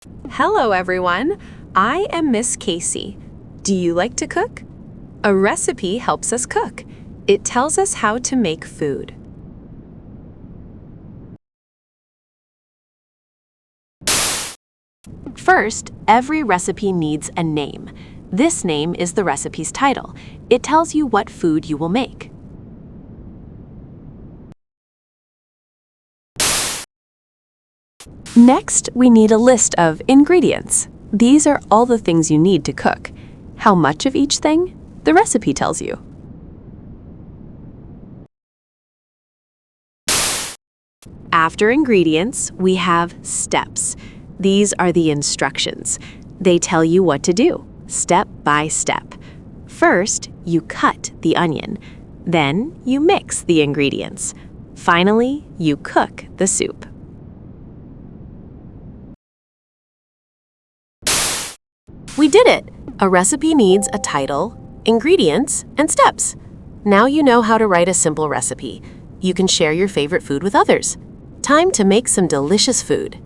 Hello, everyone. I am Miss Casey. Do you like to cook? A recipe helps us cook. It tells us how to make food. First, every recipe needs a name. This name is the recipe's title. It tells you what food you will make. Next, we need a list of ingredients. These are all the things you need to cook. How much of each thing? The recipe tells you. After ingredients, we have steps. These are the instructions. They tell you what to do, step by step. First, you cut the onion. Then, you mix the ingredients. Finally, you cook the soup. We did it! A recipe needs a title, ingredients, and steps. Now you know how to write a simple recipe. You can share your favorite food with others. Time to make some delicious food.